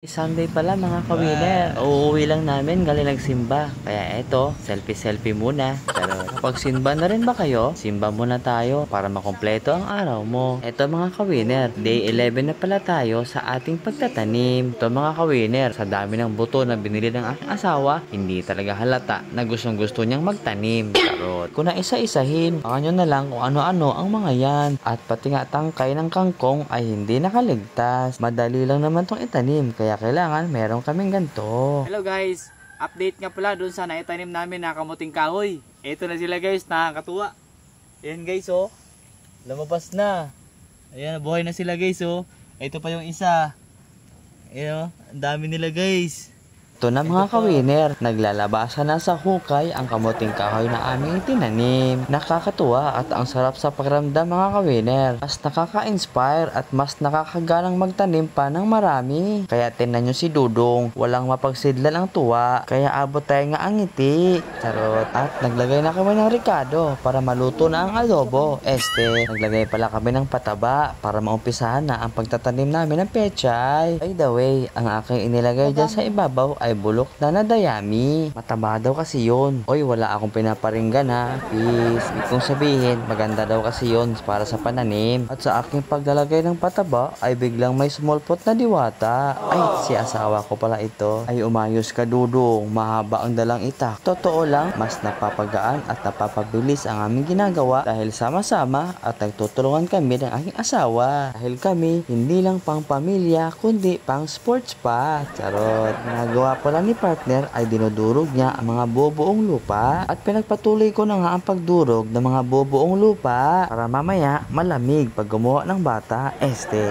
Sunday pala mga ka-winner. Uuwi lang namin galing nagsimba. Kaya eto, selfie-selfie muna. Pero kapag simba na rin ba kayo? Simba muna tayo para makumpleto ang araw mo. Eto mga ka-winner, day 11 na pala tayo sa ating pagtatanim. Ito mga ka-winner, sa dami ng buto na binili ng aking asawa, hindi talaga halata na gustong gusto niyang magtanim. Charot. Kung naisa-isahin, baka nyo na lang kung ano-ano ang mga yan. At pati nga tangkay ng kangkong ay hindi nakaligtas. Madali lang naman tong itanim. Kaya kailangan meron kaming ganito. Hello guys, update nga pala dun sa naitanim namin na kamuting kahoy. Ito na sila guys, nakakatuwa. Ayan guys oh, lumabas na. Ayan, buhay na sila guys oh. Ito pa yung isa. Ayan oh, ang dami nila guys. Ito na mga ka-winner, naglalabasan na sa hukay ang kamuting kahoy na aming tinanim. Nakakatuwa at ang sarap sa pakiramdam mga ka-winner. Mas nakaka-inspire at mas nakakaganang magtanim pa ng marami. Kaya tinan nyo si Dudong, walang mapagsidlan ang tuwa. Kaya abot tayo nga ang ngiti. Charot. At naglagay na kami ng ricado para maluto na ang adobo. Naglagay pala kami ng pataba para maumpisahan na ang pagtatanim namin ng pechay. By the way, ang aking inilagay dyan sa ibabaw ay bulok na nadayami. Mataba daw kasi yun. Oy, wala akong pinaparinggan ha. Please. Kung sabihin, maganda daw kasi yun para sa pananim. At sa aking paglalagay ng pataba, ay biglang may small pot na diwata. Ay, si asawa ko pala ito. Ay, umayos ka Dudong. Mahaba ang dalang itak. Totoo lang, mas napapagaan at napapabilis ang aming ginagawa dahil sama-sama at nagtutulungan kami ng aking asawa. Dahil kami, hindi lang pang pamilya, kundi pang sports pa. Charot. Nagawa pala ni partner ay dinudurog niya ang mga bubuong lupa at pinagpatuloy ko na nga ang pagdurog ng mga bubuong lupa para mamaya malamig pag gumawa ng bata.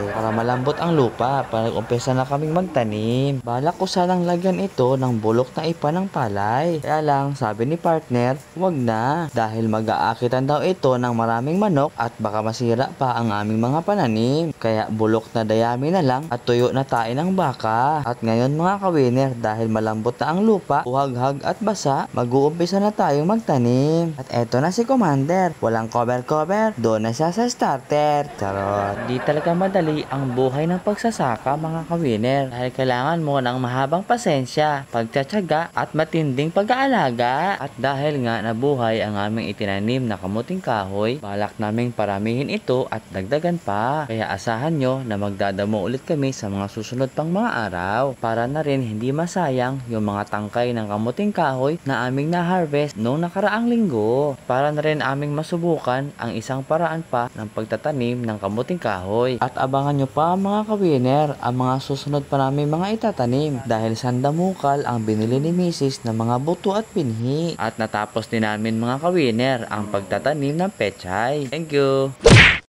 Para malambot ang lupa para nag-umpisa na kaming magtanim. Balak ko sanang lagyan ito ng bulok na ipa ng palay. Kaya lang sabi ni partner, wag na dahil mag-aakitan daw ito ng maraming manok at baka masira pa ang aming mga pananim. Kaya bulok na dayami na lang at tuyo na tayo ng baka. At ngayon mga ka-winner, dahil malambot na ang lupa, uhaghag at basa, mag-uumpisa na tayong magtanim. At eto na si Commander. Walang cover-cover, doon na siya sa starter. Charot. Di talaga madali ang buhay ng pagsasaka mga ka-winner. Dahil kailangan mo ng mahabang pasensya, pagtsatsaga at matinding pag-aalaga. At dahil nga nabuhay ang aming itinanim na kamuting kahoy, balak naming paramihin ito at dagdagan pa. Kaya asahan nyo na magdadamo ulit kami sa mga susunod pang mga araw para na rin hindi masayang yung mga tangkay ng kamuting kahoy na aming na-harvest noong nakaraang linggo. Para na rin aming masubukan ang isang paraan pa ng pagtatanim ng kamuting kahoy. At abangan nyo pa mga ka-winner ang mga susunod pa namin mga itatanim dahil sandamukal ang binili ni Mrs. ng mga buto at pinhi. At natapos din namin mga ka-winner ang pagtatanim ng pechay. Thank you!